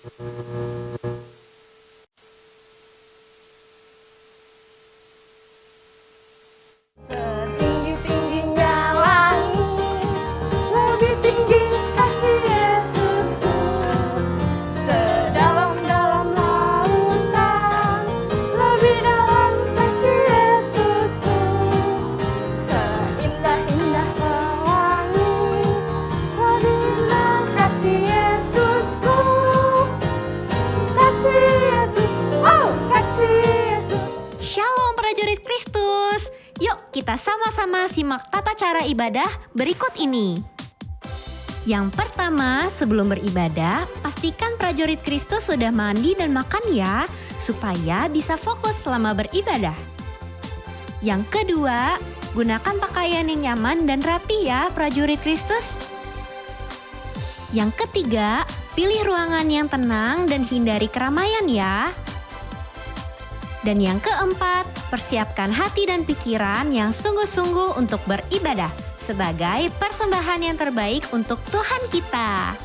Setinggi-tingginya langit, lebih tinggi kasih Yesusku. Sedalam-dalam lautan, lebih dalam kasih Yesusku. Seindah-indah pelangi, lebih indah kasih Yesusku. Kasih Yesus, oh kasih Yesus. Shalom prajurit Kristus. Yuk kita sama-sama simak tata cara ibadah berikut ini. Yang pertama, sebelum beribadah, pastikan prajurit Kristus sudah mandi dan makan ya, supaya bisa fokus selama beribadah. Yang kedua, gunakan pakaian yang nyaman dan rapi ya prajurit Kristus. Yang ketiga, pilih ruangan yang tenang dan hindari keramaian ya. Dan yang keempat, persiapkan hati dan pikiran yang sungguh-sungguh untuk beribadah sebagai persembahan yang terbaik untuk Tuhan kita.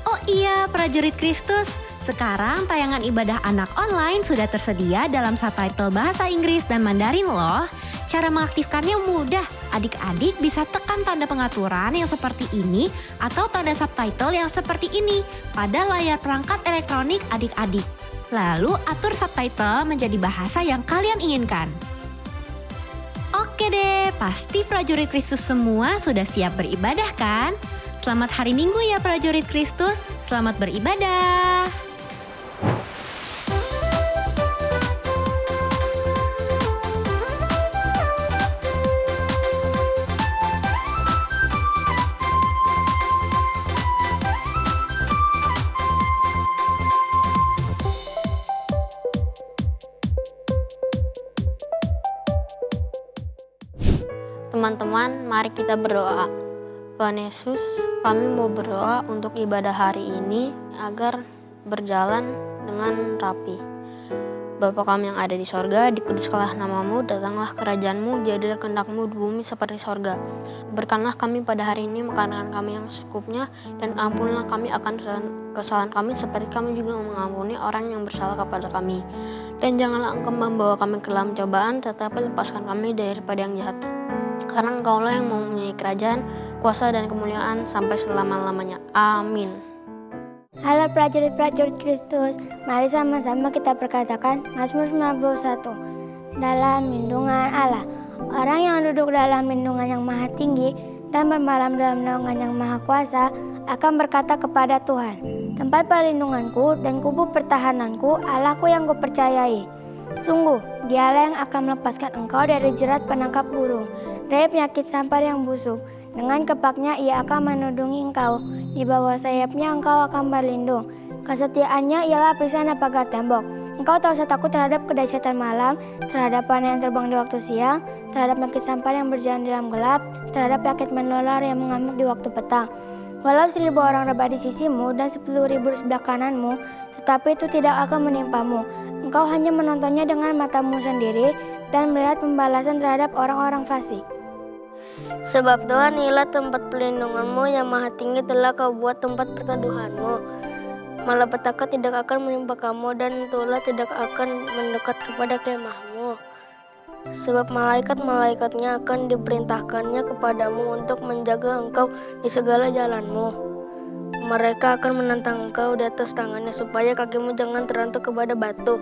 Oh iya, prajurit Kristus, sekarang tayangan ibadah anak online sudah tersedia dalam subtitle bahasa Inggris dan Mandarin loh. Cara mengaktifkannya mudah. Adik-adik bisa tekan tanda pengaturan yang seperti ini atau tanda subtitle yang seperti ini pada layar perangkat elektronik adik-adik. Lalu atur subtitle menjadi bahasa yang kalian inginkan. Oke deh, pasti prajurit Kristus semua sudah siap beribadah kan? Selamat hari Minggu ya prajurit Kristus, selamat beribadah. Teman-teman, mari kita berdoa. Tuhan Yesus, kami mau berdoa untuk ibadah hari ini agar berjalan dengan rapi. Bapa kami yang ada di sorga, dikuduskanlah namamu, datanglah kerajaanmu, jadilah kehendak-mu di bumi seperti sorga. Berkanlah kami pada hari ini makanan kami yang secukupnya, dan ampunilah kami akan kesalahan kami seperti kami juga mengampuni orang yang bersalah kepada kami. Dan janganlah Engkau membawa kami ke dalam cobaan, tetapi lepaskan kami daripada yang jahat. Karena Engkaulah yang mempunyai kerajaan, kuasa dan kemuliaan sampai selama-lamanya. Amin. Halo prajurit-prajurit Kristus, mari sama-sama kita perkatakan Mazmur 91. Dalam lindungan Allah, orang yang duduk dalam lindungan yang maha tinggi dan bermalam dalam naungan yang maha kuasa akan berkata kepada Tuhan, tempat perlindunganku dan kubu pertahananku, Allahku yang kupercayai. Sungguh, dialah yang akan melepaskan engkau dari jerat penangkap burung, dari penyakit sampar yang busuk. Dengan kepaknya ia akan melindungi engkau, di bawah sayapnya engkau akan berlindung. Kesetiaannya ialah perisai dan pagar tembok. Engkau tak usah takut terhadap kedahsyatan malam, terhadap panah yang terbang di waktu siang, terhadap penyakit sampar yang berjalan di dalam gelap, terhadap penyakit menular yang mengamuk di waktu petang. Walau 1000 orang rebah di sisimu dan 10.000 di sebelah kananmu, tetapi itu tidak akan menimpamu. Engkau hanya menontonnya dengan matamu sendiri dan melihat pembalasan terhadap orang-orang fasik. Sebab Tuhan ialah tempat perlindunganmu, yang maha tinggi telah kau buat tempat perteduhanmu. Malapetaka tidak akan menimpa kamu, dan tulah tidak akan mendekat kepada kemahmu. Sebab malaikat-malaikatnya akan diperintahkannya kepadamu untuk menjaga engkau di segala jalanmu. Mereka akan menentang engkau di atas tangannya, supaya kakimu jangan terantuk kepada batu.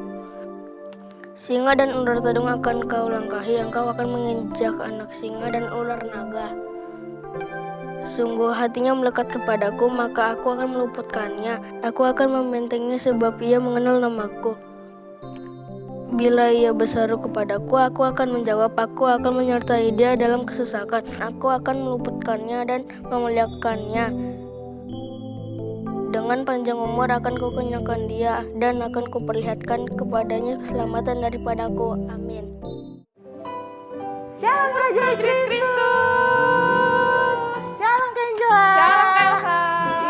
Singa dan ular tedung akan kau langkahi, engkau akan menginjak anak singa dan ular naga. Sungguh hatinya melekat kepadaku, maka aku akan meluputkannya. Aku akan membentengnya sebab ia mengenal namaku. Bila ia berseru kepadaku, aku akan menjawab, aku akan menyertai dia dalam kesesakan. Aku akan meluputkannya dan memuliakannya. Dengan panjang umur akan kukenyangkan dia, dan akan kuperlihatkan kepadanya keselamatan daripadaku. Amin. Shalom prajurit Kristus. Shalom Kak Angela. Shalom Kak Elsa.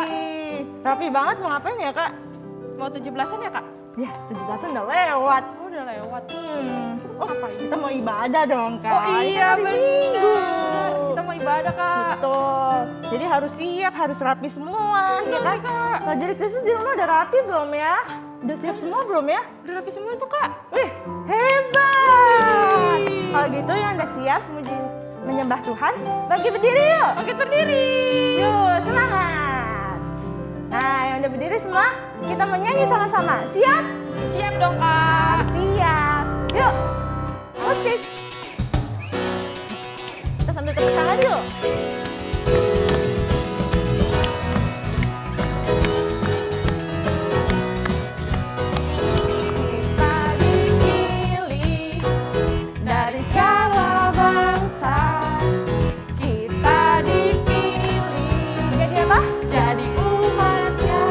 Ih, rapi banget, mau ngapain ya Kak? Mau 17-an ya Kak? Ya 17-an udah lewat. Oh, udah lewat. Oh, kita mau ibadah dong Kak. Oh iya Hari Minggu. benar. Kita mau ibadah, Kak. Betul. Jadi harus siap, harus rapi semua, ya kan? Kak. Prajurit Kristus di rumah udah rapi belum ya? Udah siap semua belum ya? Udah rapi semua tuh, Kak. Wih, hebat! Kalau gitu yang udah siap menyembah Tuhan, bagi berdiri yuk! Oke, berdiri. Yuk, semangat! Nah, yang udah berdiri semua, kita menyanyi sama-sama. Siap? Siap dong, Kak. Siap! Yuk, musik! Kita sambil tepuk tangan yuk! Kita dipilih dari segala bangsa. Kita dipilih Jadi apa? jadi umatnya.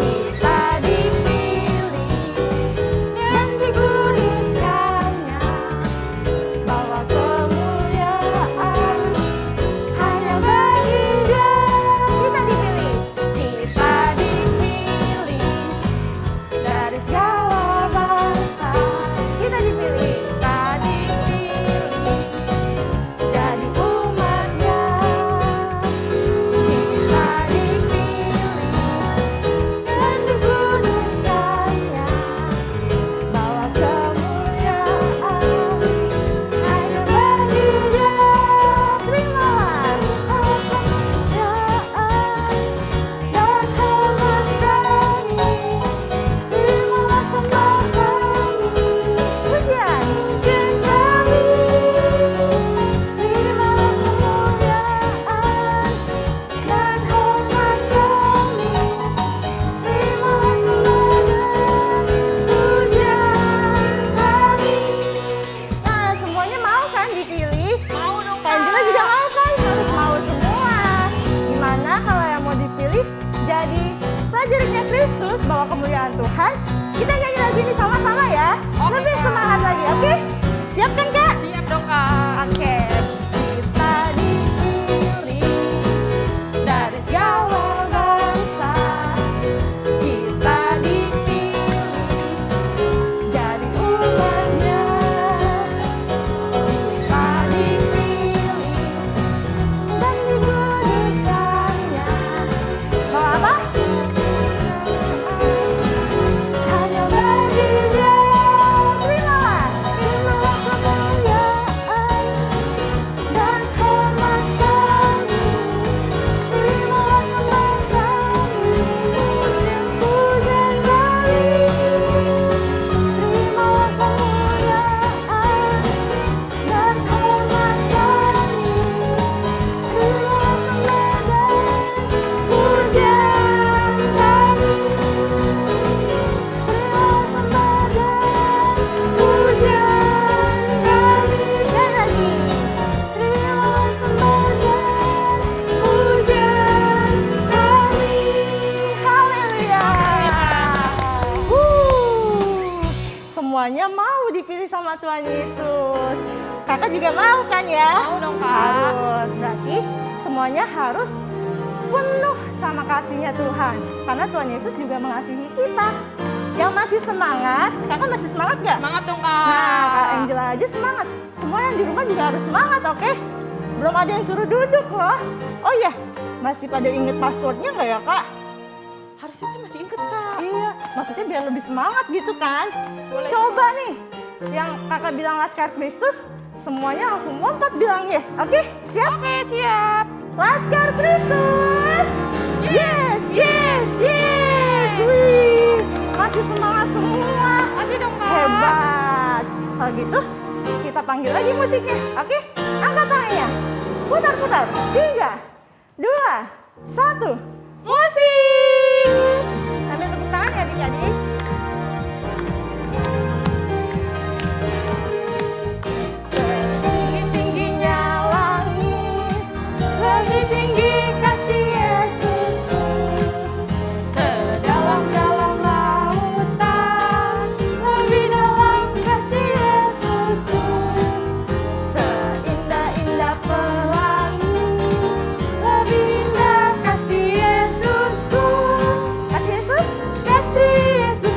Kita dipilih dan dikuduskannya, bawa kemuliaan hanya bagi Dia. Kita dipilih. Kita dipilih dari segala bangsa. Kita dipilih. Kita dipilih jadi umatnya. Kita dipilih dan dikuduskannya, bawa kemuliaan hanya bagi Dia. Terimalah. Kemuliaan dan hormat kami, terimalah sembah kami. Pujian. Pujian kami, terimalah kemuliaan dan hormat kami, terimalah sembah dan pujian kami. Nah, semuanya mau kan dipilih? Mau dong, Kak Angela juga mau kan? Harus mau semua. Gimana kalau yang mau dipilih jadi prajuritnya Kristus, bawa kemuliaan Tuhan? Kita nyanyi lagu ini sama-sama ya. Oke, Lebih Kak. semangat lagi, oke? Siap kan Kak? Siap dong, Kak. Oke. Kita dipilih dari segala bangsa. Kita dipilih jadi umatnya. Kita dipilih dan dikuduskannya, Mau apa? hanya bagi Dia. Terimalah. Terimalah kemuliaan dan hormat kami, terimalah sembah kami, pujian kami, terimalah kemuliaan dan hormat kami, terimalah sembah dan pujian kami, terimalah sembah dan pujian kami. Dan lagi. Terimalah sembah dan pujian kami. Haleluya. Semuanya mau dipilih sama Tuhan Yesus. Kakak juga mau kan ya? Mau dong, Kak. Harus. Berarti semuanya harus penuh sama kasihnya Tuhan. Karena Tuhan Yesus juga mengasihi kita. Yang masih semangat, kakak masih semangat gak? Semangat dong, Kak. Nah, Kak Angela aja semangat. Semua yang di rumah juga harus semangat, oke? Belum ada yang suruh duduk loh. Oh iya, masih pada inget passwordnya nggak ya kak? Harusnya sih masih inget, Kak. Iya, maksudnya biar lebih semangat gitu kan. Boleh. Coba nih, yang kakak bilang Laskar Kristus, semuanya langsung lompat bilang yes. Oke, siap? Oke, siap. Laskar Kristus! Yes, yes, yes. Wih, masih semangat semua. Masih dong, Kak. Hebat. Kalau gitu, kita panggil lagi musiknya. Oke, angkat tangannya. Putar-putar. 3, 2, 1. Musik! Sambil tepuk tangan ya adik-adik. Tinggi-tingginya langit, lebih tinggi kasih Yesusku. Sedalam-dalam lautan, lebih dalam kasih Yesusku. Seindah-indah pelangi, lebih indah kasih Yesusku. Kasih Yesus. Kasih Yesus.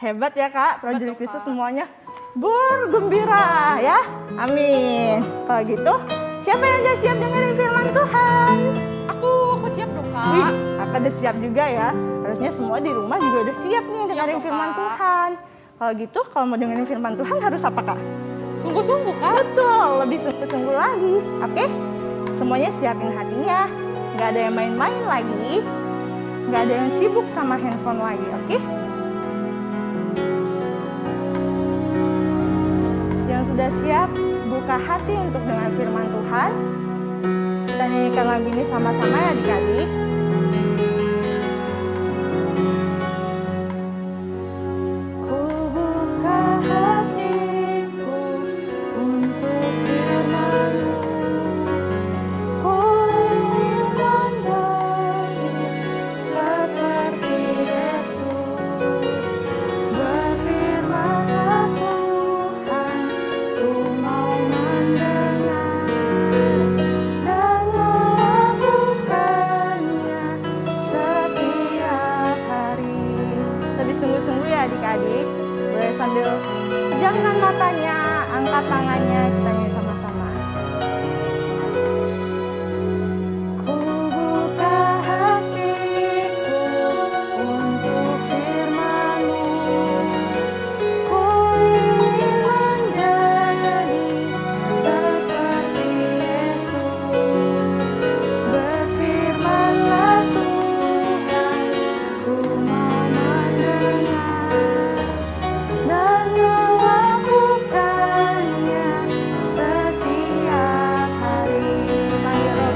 Hebat ya Kak, prajurit Kristus semuanya bergembira ya. Amin. Kalau gitu, siapa yang udah siap dengerin firman Tuhan? Aku siap dong, Kak. Wih, Kakak udah siap juga ya. Harusnya semua di rumah juga udah siap nih dengerin dong, firman Kak. Tuhan. Kalau gitu, kalau mau dengerin firman Tuhan harus apa Kak? Sungguh-sungguh, Kak. Betul, lebih sungguh-sungguh lagi. Oke? Semuanya siapin hatinya. Nggak ada yang main-main lagi. Nggak ada yang sibuk sama handphone lagi, oke? Yang sudah siap, buka hati untuk dengar firman Tuhan. Kita nyanyikan lagu ini sama-sama ya adik-adik. Ku buka hatiku untuk firman-Mu. Ku ingin menjadi seperti Yesus. Berfirman-Lah Tuhan, ku mau mendengar dan melakukannya setiap hari. Lebih sungguh-sungguh ya adik-adik. Boleh sambil pejamkan matanya, angkat tangannya, kita nyanyi sama-sama. Ku buka hatiku untuk firman-Mu. Ku ingin menjadi seperti Yesus. Berfirman-Lah Tuhan, ku mau mendengar dan melakukannya setiap hari. Panggil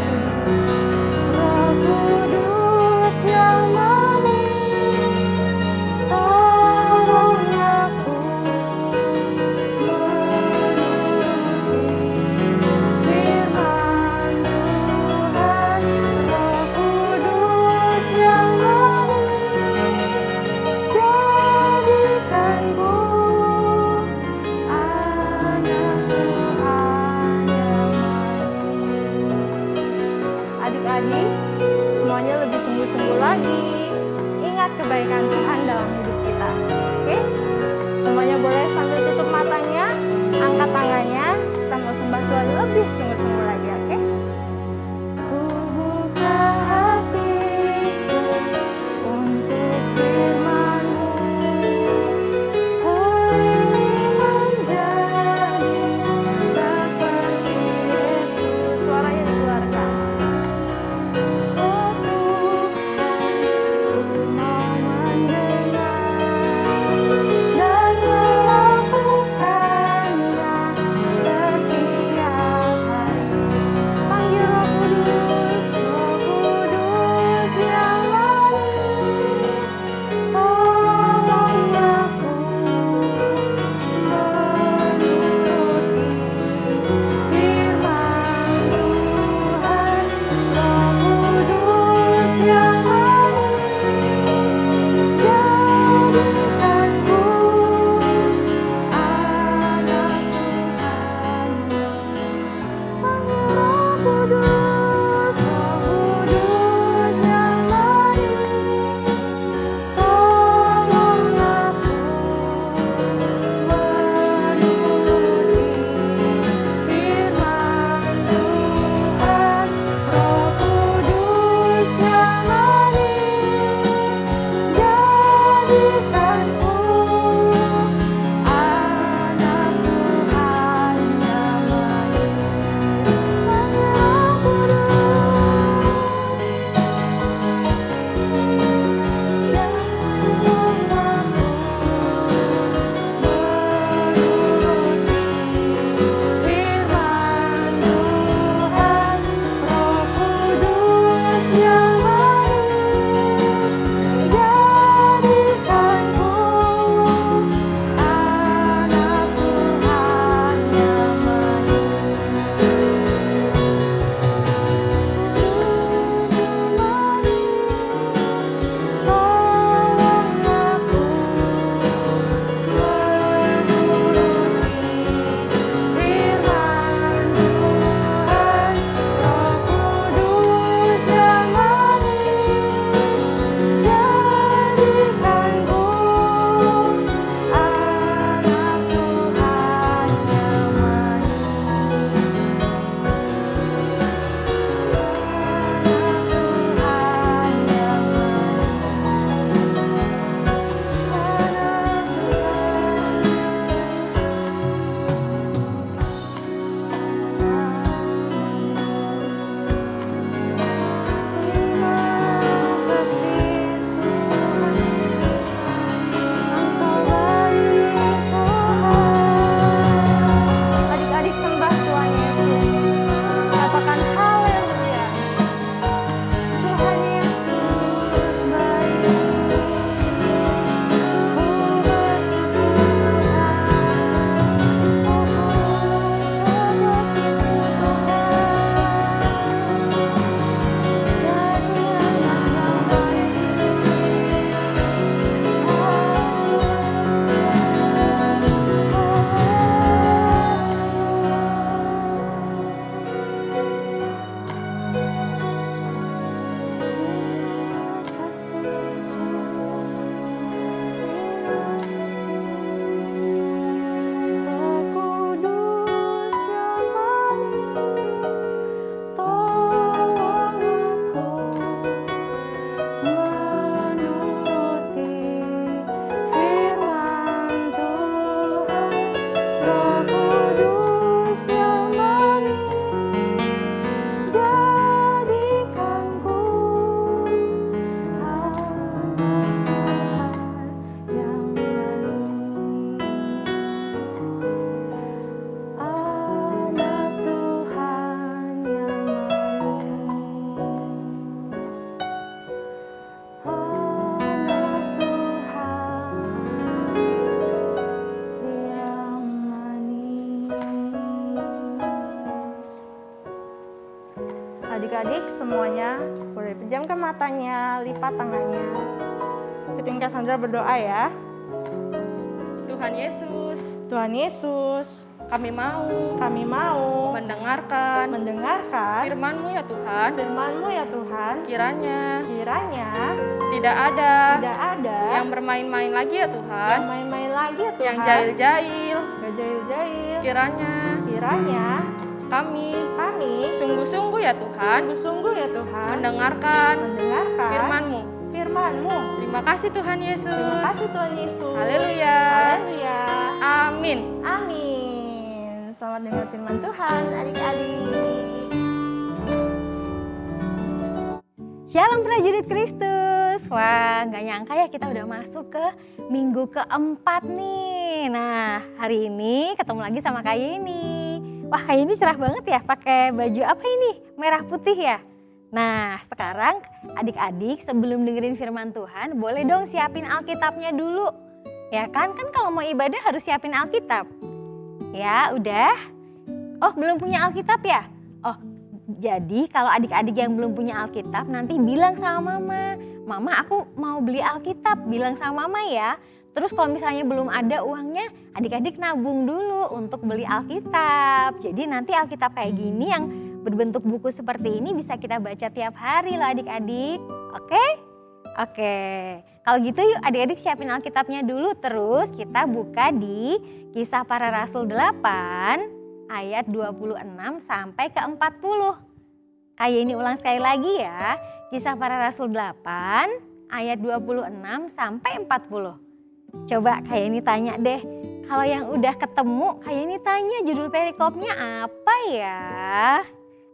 Roh Kudus yang manis, tolong aku menuruti firman Tuhan. Roh Kudus yang manis, jadikanku anak Tuhan yang manis. Adik-adik, semuanya lebih sungguh-sungguh lagi. Ingat kebaikan Tuhan dalam hidup kita. Oke? Semuanya boleh sambil tutup matanya, angkat tangannya. Kita mau sembah Tuhan lebih sungguh-sungguh lagi, oke? Ku buka hatiku untuk firman-Mu. Ku ingin menjadi seperti Yesus. Suaranya dikeluarkan. Oh Tuhan, ku mau mendengar dan melakukannya setiap hari. Pejamkan matanya, lipat tangannya. Ketika Sandra berdoa ya. Tuhan Yesus, Tuhan Yesus, kami mau kami mau mendengarkan mendengarkan firman-Mu ya Tuhan. firman-Mu ya Tuhan. Kiranya Kiranya tidak ada tidak ada yang bermain-main lagi ya yang Tuhan, main-main lagi ya Tuhan. yang jahil-jahil. Gak jahil-jahil. Kiranya Kiranya kami kami sungguh-sungguh ya Tuhan sungguh-sungguh ya Tuhan mendengarkan mendengarkan firman-Mu. firman-Mu. Terima kasih Tuhan Terima Yesus. kasih Tuhan Yesus. Haleluya. Haleluya. Amin. Amin. Selamat dengar firman Tuhan adik-adik. Shalom prajurit Kristus. Wah, nggak nyangka ya kita udah masuk ke minggu keempat nih. Nah, hari ini ketemu lagi sama Kak Yeni. Wah, Kak Yeni cerah banget ya pakai baju apa ini? Merah putih ya? Nah, sekarang adik-adik sebelum dengerin firman Tuhan, boleh dong siapin Alkitabnya dulu. Ya kan kalau mau ibadah harus siapin Alkitab. Ya, udah. Oh, belum punya Alkitab ya? Oh, jadi kalau adik-adik yang belum punya Alkitab nanti bilang sama Mama, Mama aku mau beli Alkitab, bilang sama Mama ya. Terus kalau misalnya belum ada uangnya, adik-adik nabung dulu untuk beli Alkitab. Jadi nanti Alkitab kayak gini yang berbentuk buku seperti ini bisa kita baca tiap hari loh adik-adik. Oke? Oke. Kalau gitu yuk adik-adik siapin Alkitabnya dulu. Terus kita buka di Kisah Para Rasul 8 ayat 26 sampai ke 40. Kayak ini ulang sekali lagi ya. Kisah Para Rasul 8 ayat 26 sampai 40. Coba kayak ini tanya deh. Kalau yang udah ketemu kayak ini tanya judul perikopnya apa ya?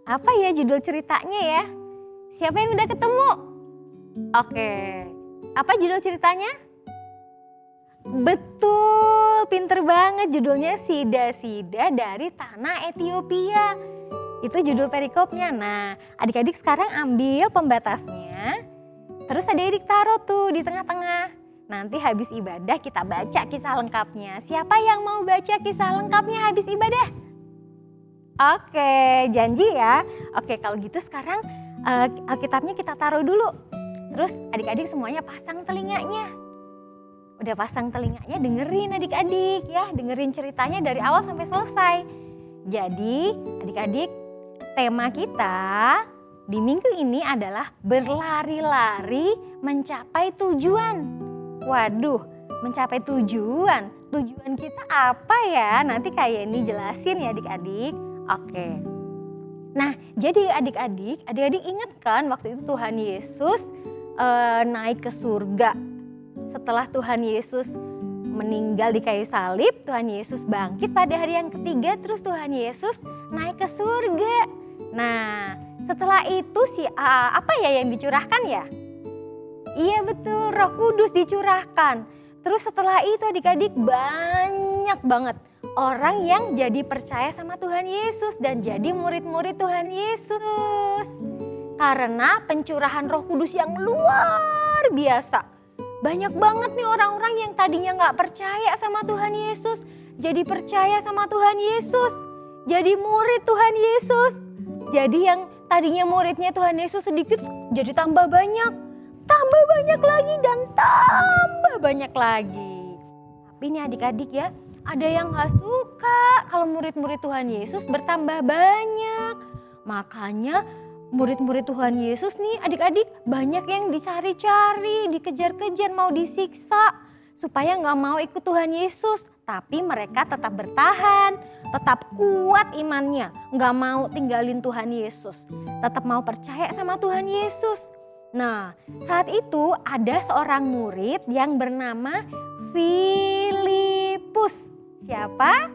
Apa ya judul ceritanya ya? Siapa yang udah ketemu? Oke. Apa judul ceritanya? Betul, pinter banget judulnya Sida-sida dari tanah Ethiopia. Itu judul perikopnya. Nah, adik-adik sekarang ambil pembatasnya. Terus adik-adik taruh tuh di tengah-tengah. Nanti habis ibadah kita baca kisah lengkapnya. Siapa yang mau baca kisah lengkapnya habis ibadah? Oke, janji ya. Oke, kalau gitu sekarang Alkitabnya kita taruh dulu. Terus adik-adik semuanya pasang telinganya. Udah pasang telinganya, dengerin adik-adik ya. Dengerin ceritanya dari awal sampai selesai. Jadi adik-adik, tema kita di minggu ini adalah berlari-lari mencapai tujuan. Waduh, mencapai tujuan. Tujuan kita apa ya? Nanti kayak ini jelasin ya adik-adik. Oke. Nah, jadi adik-adik ingat kan waktu itu Tuhan Yesus naik ke surga. Setelah Tuhan Yesus meninggal di kayu salib, Tuhan Yesus bangkit pada hari yang ketiga, terus Tuhan Yesus naik ke surga. Nah, setelah itu apa ya yang dicurahkan ya? Iya betul, Roh Kudus dicurahkan. Terus setelah itu adik-adik banyak banget orang yang jadi percaya sama Tuhan Yesus dan jadi murid-murid Tuhan Yesus. Karena pencurahan Roh Kudus yang luar biasa. Banyak banget nih orang-orang yang tadinya gak percaya sama Tuhan Yesus. Jadi percaya sama Tuhan Yesus. Jadi murid Tuhan Yesus. Jadi yang tadinya muridnya Tuhan Yesus sedikit jadi tambah banyak. Tambah banyak lagi dan tambah banyak lagi. Tapi nih adik-adik ya, ada yang gak suka kalau murid-murid Tuhan Yesus bertambah banyak. Makanya murid-murid Tuhan Yesus nih adik-adik banyak yang dicari-cari, dikejar-kejar, mau disiksa. Supaya gak mau ikut Tuhan Yesus. Tapi mereka tetap bertahan, tetap kuat imannya. Gak mau tinggalin Tuhan Yesus. Tetap mau percaya sama Tuhan Yesus. Nah, saat itu ada seorang murid yang bernama Filipus. Siapa?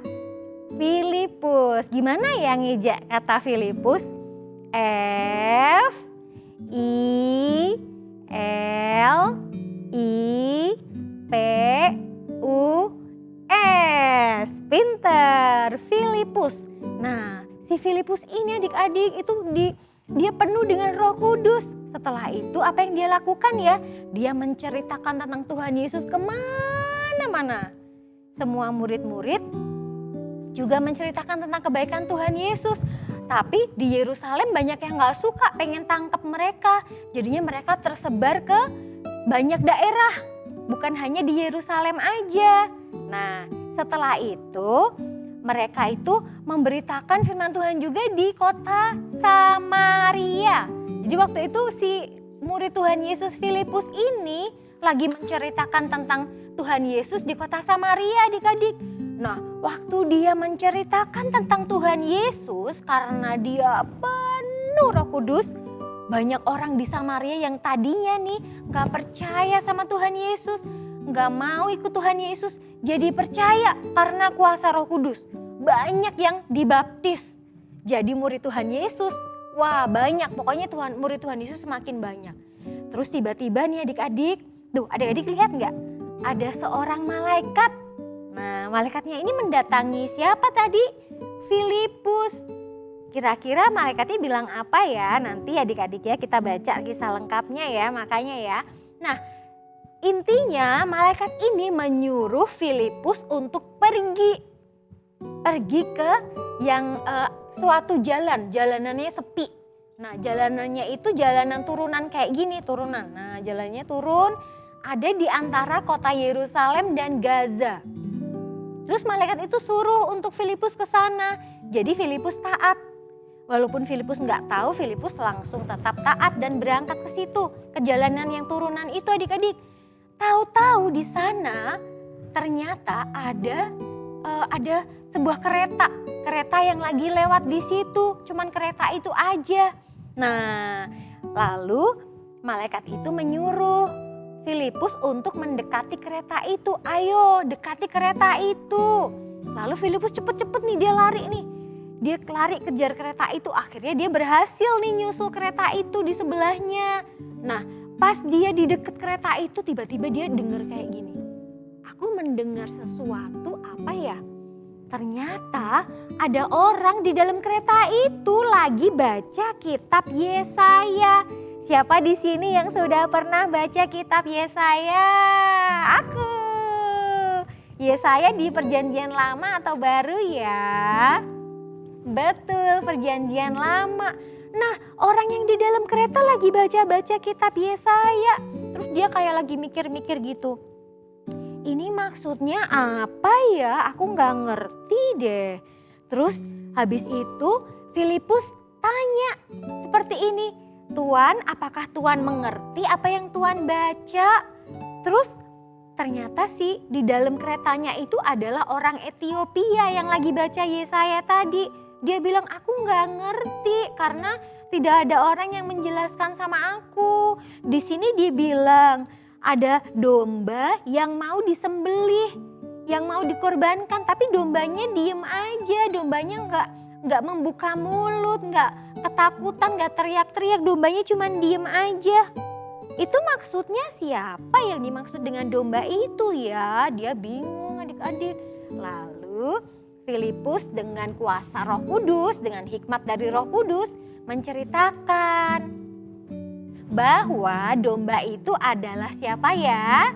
Filipus. Gimana ya ngejak kata Filipus? F I L I P U S. Pinter, Filipus. Nah, si Filipus ini adik-adik itu dia penuh dengan Roh Kudus. Setelah itu apa yang dia lakukan ya? Dia menceritakan tentang Tuhan Yesus kemana-mana. Semua murid-murid juga menceritakan tentang kebaikan Tuhan Yesus. Tapi di Yerusalem banyak yang gak suka, pengen tangkap mereka. Jadinya mereka tersebar ke banyak daerah, bukan hanya di Yerusalem aja. Nah, setelah itu mereka itu memberitakan firman Tuhan juga di kota Samaria. Jadi waktu itu si murid Tuhan Yesus Filipus ini lagi menceritakan tentang Tuhan Yesus di kota Samaria, adik-adik. Nah, waktu dia menceritakan tentang Tuhan Yesus, karena dia penuh Roh Kudus, banyak orang di Samaria yang tadinya nih gak percaya sama Tuhan Yesus, gak mau ikut Tuhan Yesus, jadi percaya karena kuasa Roh Kudus. Banyak yang dibaptis jadi murid Tuhan Yesus. Wah, banyak, pokoknya murid Tuhan Yesus semakin banyak. Terus tiba-tiba nih adik-adik, tuh adik-adik lihat gak? Ada seorang malaikat. Nah, malaikatnya ini mendatangi siapa tadi? Filipus. Kira-kira malaikatnya bilang apa ya? Nanti adik-adik ya kita baca kisah lengkapnya ya, makanya ya. Nah, intinya malaikat ini menyuruh Filipus untuk pergi ke yang suatu jalanannya sepi. Nah, jalanannya itu jalanan turunan kayak gini, turunan. Nah, jalannya turun ada di antara kota Yerusalem dan Gaza. Terus malaikat itu suruh untuk Filipus ke sana. Jadi Filipus taat. Walaupun Filipus nggak tahu, Filipus langsung tetap taat dan berangkat ke situ, ke jalanan yang turunan itu adik-adik. Tahu-tahu di sana ternyata ada sebuah kereta yang lagi lewat di situ. Cuman kereta itu aja. Nah, lalu malaikat itu menyuruh Filipus untuk mendekati kereta itu. Ayo dekati kereta itu. Lalu Filipus cepet-cepet nih dia lari nih. Dia lari kejar kereta itu, akhirnya dia berhasil nih nyusul kereta itu di sebelahnya. Nah, pas dia di deket kereta itu tiba-tiba dia dengar kayak gini. Aku mendengar sesuatu apa ya? Ternyata ada orang di dalam kereta itu lagi baca kitab Yesaya. Siapa di sini yang sudah pernah baca kitab Yesaya? Aku. Yesaya di Perjanjian Lama atau Baru ya? Betul, Perjanjian Lama. Nah, orang yang di dalam kereta lagi baca-baca kitab Yesaya. Terus dia kayak lagi mikir-mikir gitu. Ini maksudnya apa ya? Aku gak ngerti deh. Terus habis itu Filipus tanya seperti ini. Tuan, apakah Tuan mengerti apa yang Tuan baca? Terus ternyata sih di dalam keretanya itu adalah orang Ethiopia yang lagi baca Yesaya tadi. Dia bilang aku gak ngerti karena tidak ada orang yang menjelaskan sama aku. Di sini dia bilang ada domba yang mau disembelih, yang mau dikorbankan, tapi dombanya diem aja, dombanya nggak membuka mulut, nggak ketakutan, nggak teriak-teriak, dombanya cuma diem aja. Itu maksudnya siapa yang dimaksud dengan domba itu ya? Dia bingung adik-adik. Lalu Filipus dengan kuasa Roh Kudus, dengan hikmat dari Roh Kudus menceritakan bahwa domba itu adalah siapa ya?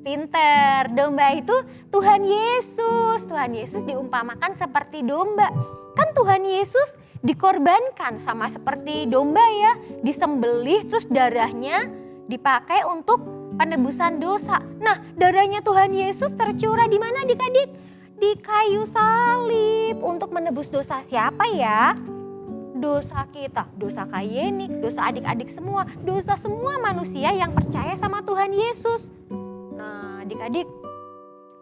Pinter, domba itu Tuhan Yesus. Tuhan Yesus diumpamakan seperti domba. Kan Tuhan Yesus dikorbankan sama seperti domba ya, disembelih terus darahnya dipakai untuk penebusan dosa. Nah, darahnya Tuhan Yesus tercurah di mana adik-adik? Di kayu salib untuk menebus dosa siapa ya? Dosa kita, dosa Kak Yeni, dosa adik-adik semua, dosa semua manusia yang percaya sama Tuhan Yesus. Nah, adik-adik,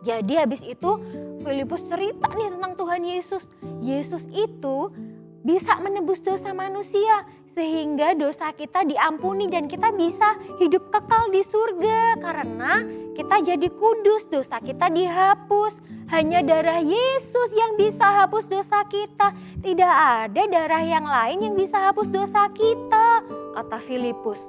jadi habis itu Filipus cerita nih tentang Tuhan Yesus. Yesus itu bisa menebus dosa manusia sehingga dosa kita diampuni dan kita bisa hidup kekal di surga karena kita jadi kudus, dosa kita dihapus. Hanya darah Yesus yang bisa hapus dosa kita. Tidak ada darah yang lain yang bisa hapus dosa kita, kata Filipus.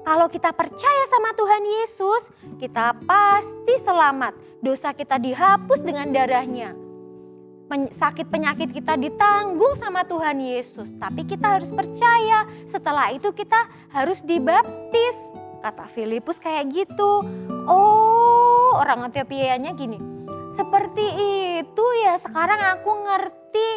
Kalau kita percaya sama Tuhan Yesus, kita pasti selamat. Dosa kita dihapus dengan darahnya. Sakit penyakit kita ditanggung sama Tuhan Yesus. Tapi kita harus percaya, setelah itu kita harus dibaptis. Kata Filipus kayak gitu. Oh, orang Etiopianya gini. Seperti itu ya, sekarang aku ngerti.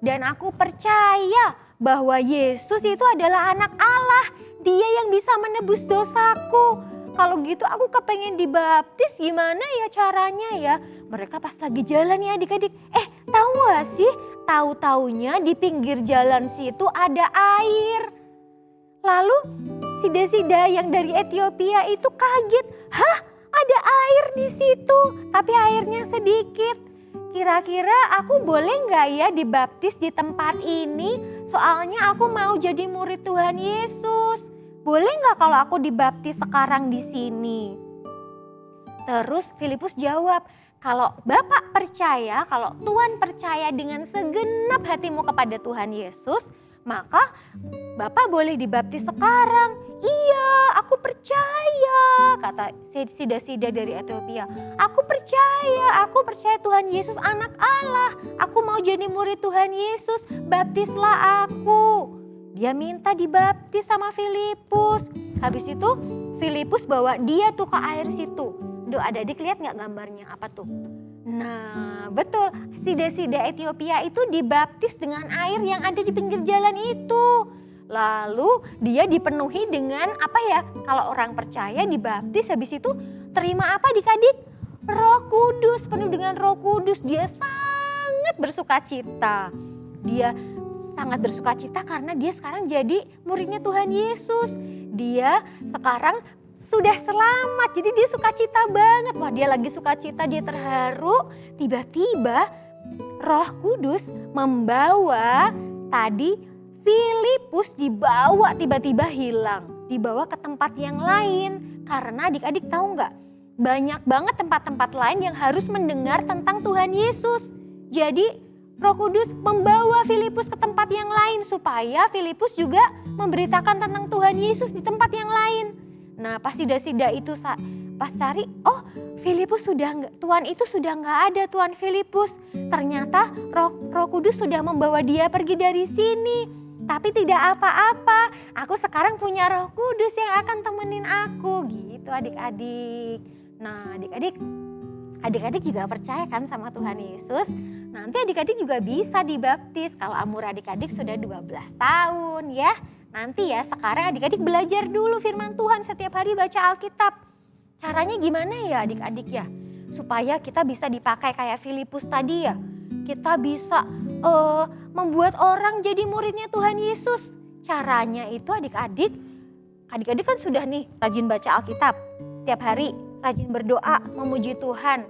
dan aku percaya bahwa Yesus itu adalah anak Allah. Dia yang bisa menebus dosaku. Kalau gitu aku kepengen dibaptis, gimana ya caranya ya? Mereka pas lagi jalan ya adik-adik. Tahu gak sih? Tahu-taunya di pinggir jalan situ ada air. Lalu sida-sida yang dari Ethiopia itu kaget. Hah? Ada air di situ, tapi airnya sedikit. Kira-kira aku boleh nggak ya dibaptis di tempat ini? Soalnya aku mau jadi murid Tuhan Yesus. Boleh nggak kalau aku dibaptis sekarang di sini? Terus Filipus jawab, kalau Bapak percaya, kalau Tuhan percaya dengan segenap hatimu kepada Tuhan Yesus, maka Bapak boleh dibaptis sekarang. Iya, aku percaya, kata sida-sida dari Ethiopia. Aku percaya Tuhan Yesus anak Allah. Aku mau jadi murid Tuhan Yesus, baptislah aku. Dia minta dibaptis sama Filipus. Habis itu Filipus bawa dia tuh ke air situ. Duh, adik-adik lihat gak gambarnya apa tuh? Nah betul, sida-sida Ethiopia itu dibaptis dengan air yang ada di pinggir jalan itu. Lalu dia dipenuhi dengan apa ya? Kalau orang percaya dibaptis habis itu terima apa adik-adik? Roh Kudus, penuh dengan Roh Kudus. Dia sangat bersukacita. Dia sangat bersukacita karena dia sekarang jadi muridnya Tuhan Yesus. Dia sekarang sudah selamat, jadi dia sukacita banget. Wah, dia lagi sukacita, dia terharu. Tiba-tiba Roh Kudus membawa tadi Filipus dibawa tiba-tiba hilang. Dibawa ke tempat yang lain. Karena adik-adik tahu nggak? Banyak banget tempat-tempat lain yang harus mendengar tentang Tuhan Yesus. Jadi Roh Kudus membawa Filipus ke tempat yang lain. Supaya Filipus juga memberitakan tentang Tuhan Yesus di tempat yang lain. Nah pas sida-sida itu pas cari, oh Filipus sudah enggak, Tuhan itu sudah nggak ada Tuhan Filipus. Ternyata Roh Kudus sudah membawa dia pergi dari sini. Tapi tidak apa-apa, aku sekarang punya Roh Kudus yang akan temenin aku gitu adik-adik. Nah adik-adik juga percaya kan sama Tuhan Yesus. Nanti adik-adik juga bisa dibaptis kalau umur adik-adik sudah 12 tahun ya. Nanti ya sekarang adik-adik belajar dulu firman Tuhan setiap hari baca Alkitab. Caranya gimana ya adik-adik ya? Supaya kita bisa dipakai kayak Filipus tadi ya. Kita bisa membuat orang jadi muridnya Tuhan Yesus. Caranya itu adik-adik kan sudah nih rajin baca Alkitab. Tiap hari rajin berdoa memuji Tuhan.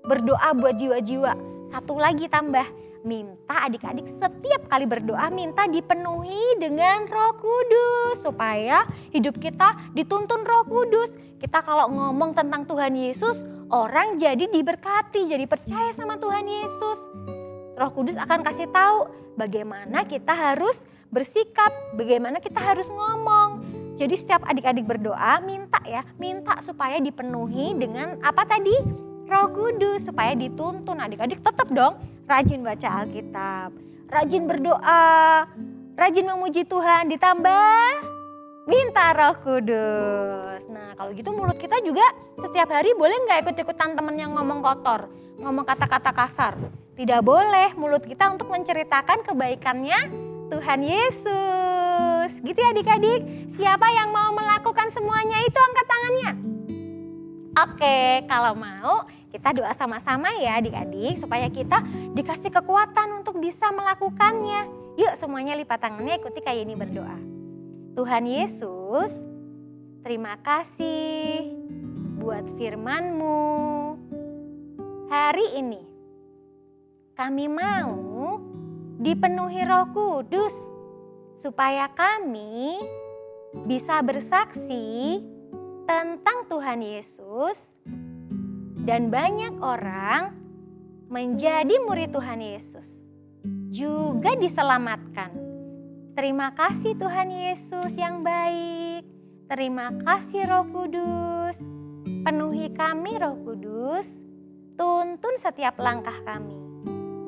Berdoa buat jiwa-jiwa. Satu lagi tambah, minta adik-adik setiap kali berdoa minta dipenuhi dengan Roh Kudus. Supaya hidup kita dituntun Roh Kudus. Kita kalau ngomong tentang Tuhan Yesus, orang jadi diberkati, jadi percaya sama Tuhan Yesus. Roh Kudus akan kasih tahu bagaimana kita harus bersikap, bagaimana kita harus ngomong. Jadi setiap adik-adik berdoa minta supaya dipenuhi dengan apa tadi? Roh Kudus, supaya dituntun. Adik-adik tetap dong rajin baca Alkitab, rajin berdoa, rajin memuji Tuhan, ditambah minta Roh Kudus. Nah kalau gitu mulut kita juga setiap hari boleh nggak ikut-ikutan temen yang ngomong kotor, ngomong kata-kata kasar. Tidak boleh mulut kita untuk menceritakan kebaikannya Tuhan Yesus. Gitu ya adik-adik. Siapa yang mau melakukan semuanya itu angkat tangannya. Oke, kalau mau kita doa sama-sama ya adik-adik. Supaya kita dikasih kekuatan untuk bisa melakukannya. Yuk semuanya lipat tangannya ikuti kayak ini berdoa. Tuhan Yesus, terima kasih buat firman-Mu. Hari ini kami mau dipenuhi Roh Kudus supaya kami bisa bersaksi tentang Tuhan Yesus dan banyak orang menjadi murid Tuhan Yesus, juga diselamatkan. Terima kasih Tuhan Yesus yang baik. Terima kasih Roh Kudus. Penuhi kami Roh Kudus, tuntun setiap langkah kami.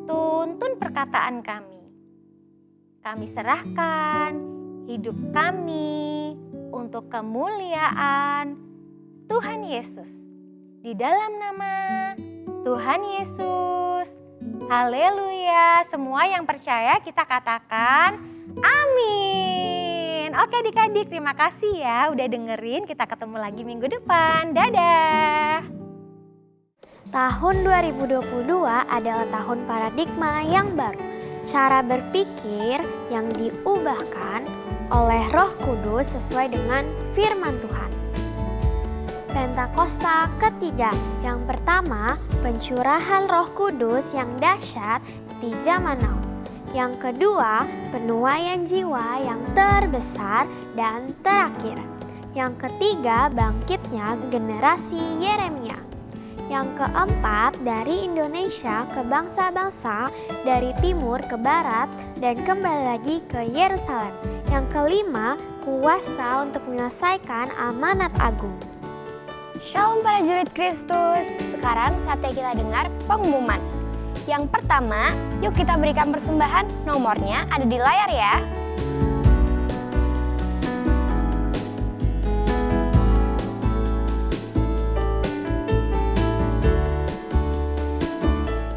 Tuntun perkataan kami. Kami serahkan hidup kami untuk kemuliaan Tuhan Yesus. Di dalam nama Tuhan Yesus, Haleluya. Semua yang percaya kita katakan amin. Oke adik-adik, terima kasih ya udah dengerin. Kita ketemu lagi minggu depan. Dadah. Tahun 2022 adalah tahun paradigma yang baru. Cara berpikir yang diubahkan oleh Roh Kudus sesuai dengan firman Tuhan. Pentakosta ketiga, yang pertama pencurahan Roh Kudus yang dahsyat di zaman now. Yang kedua, penuaian jiwa yang terbesar dan terakhir. Yang ketiga, bangkitnya generasi Yeremia. Yang keempat, dari Indonesia ke bangsa-bangsa, dari timur ke barat, dan kembali lagi ke Yerusalem. Yang kelima, kuasa untuk menyelesaikan amanat agung. Shalom para jurid Kristus. Sekarang saatnya kita dengar pengumuman. Yang pertama, yuk kita berikan persembahan. Nomornya ada di layar ya.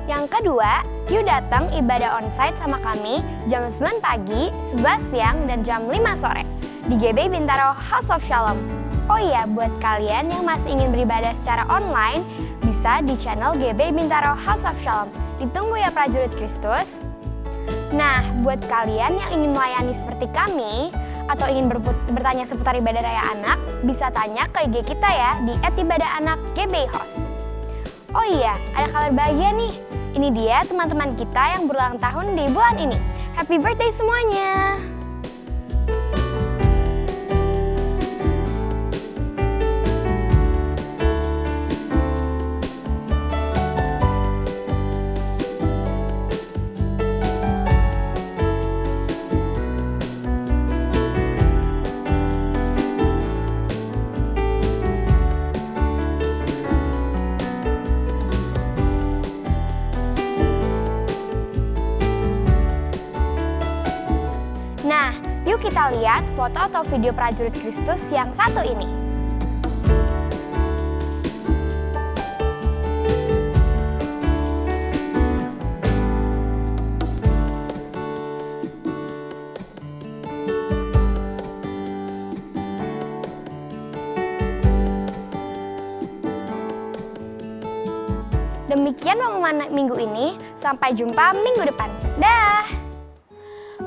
Yang kedua, yuk datang ibadah onsite sama kami jam 9 pagi, 11 siang, dan jam 5 sore di GBI Bintaro House of Shalom. Oh iya, buat kalian yang masih ingin beribadah secara online, bisa di channel GBI Bintaro House of Shalom. Ditunggu ya prajurit Kristus. Nah, buat kalian yang ingin melayani seperti kami, atau ingin bertanya seputar ibadah raya anak, bisa tanya ke IG kita ya di @ibadahAnak_GBI_Host. Oh iya, ada kabar bahagia nih. Ini dia teman-teman kita yang berulang tahun di bulan ini. Happy birthday semuanya! Nah, yuk kita lihat foto atau video prajurit Kristus yang satu ini. Demikian pengumuman minggu ini, sampai jumpa minggu depan. Dah!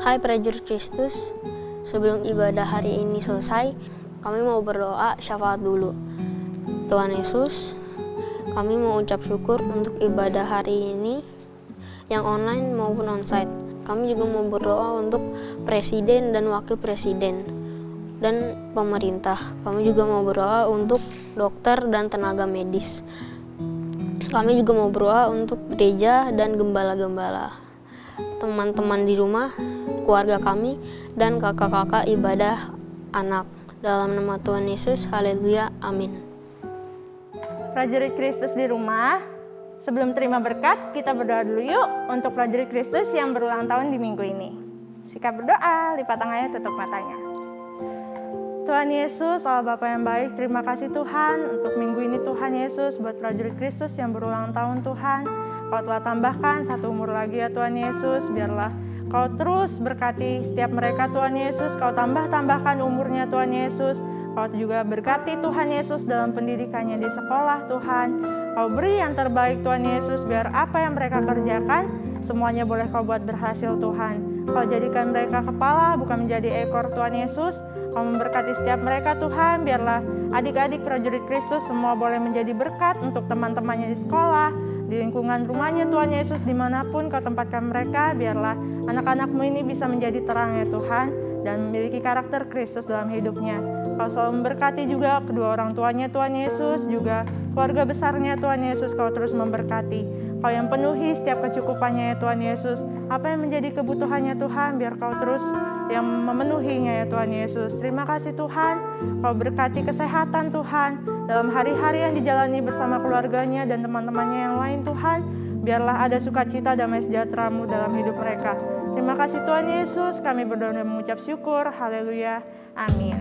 Hai prajurit Kristus, sebelum ibadah hari ini selesai, kami mau berdoa syafaat dulu. Tuhan Yesus, kami mau ucap syukur untuk ibadah hari ini yang online maupun onsite. Kami juga mau berdoa untuk presiden dan wakil presiden dan pemerintah. Kami juga mau berdoa untuk dokter dan tenaga medis. Kami juga mau berdoa untuk gereja dan gembala-gembala, teman-teman di rumah, keluarga kami, dan kakak-kakak ibadah anak. Dalam nama Tuhan Yesus, haleluya, amin. Prajurit Kristus di rumah, sebelum terima berkat, kita berdoa dulu yuk untuk prajurit Kristus yang berulang tahun di minggu ini. Sikap berdoa, lipat tangannya, tutup matanya. Tuhan Yesus, Allah Bapa yang baik, terima kasih Tuhan untuk minggu ini Tuhan Yesus, buat prajurit Kristus yang berulang tahun Tuhan. Kau telah tambahkan 1 umur lagi ya Tuhan Yesus, biarlah Kau terus berkati setiap mereka Tuhan Yesus, Kau tambahkan umurnya Tuhan Yesus. Kau juga berkati Tuhan Yesus dalam pendidikannya di sekolah Tuhan. Kau beri yang terbaik Tuhan Yesus, biar apa yang mereka kerjakan semuanya boleh Kau buat berhasil Tuhan. Kau jadikan mereka kepala bukan menjadi ekor Tuhan Yesus. Kau memberkati setiap mereka Tuhan, biarlah adik-adik prajurit Kristus semua boleh menjadi berkat untuk teman-temannya di sekolah, di lingkungan rumahnya Tuhan Yesus, dimanapun Kau tempatkan mereka, biarlah anak-anak-Mu ini bisa menjadi terang ya Tuhan, dan memiliki karakter Kristus dalam hidupnya. Kau selalu memberkati juga kedua orang tuanya Tuhan Yesus, juga keluarga besarnya Tuhan Yesus, Kau terus memberkati. Kau yang penuhi setiap kecukupannya ya Tuhan Yesus. Apa yang menjadi kebutuhannya Tuhan, biar Kau terus yang memenuhinya ya Tuhan Yesus. Terima kasih Tuhan, Kau berkati kesehatan Tuhan dalam hari-hari yang dijalani bersama keluarganya dan teman-temannya yang lain Tuhan. Biarlah ada sukacita damai sejahtera-Mu dalam hidup mereka. Terima kasih Tuhan Yesus, kami berdoa dan mengucap syukur. Haleluya, amin.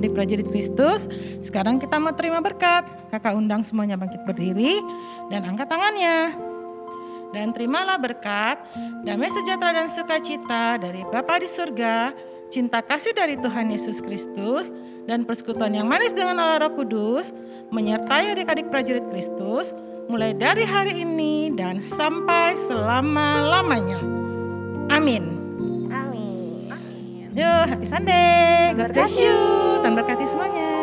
adik-adik prajurit Kristus. Sekarang kita mau terima berkat. Kakak undang semuanya bangkit berdiri dan angkat tangannya. Dan terimalah berkat, damai sejahtera dan sukacita dari Bapa di surga, cinta kasih dari Tuhan Yesus Kristus, dan persekutuan yang manis dengan Allah Roh Kudus, menyertai adik-adik prajurit Kristus, mulai dari hari ini dan sampai selama-lamanya. Amin. Amin. Yuk, happy Sunday. God bless you. Tuhan berkati semuanya.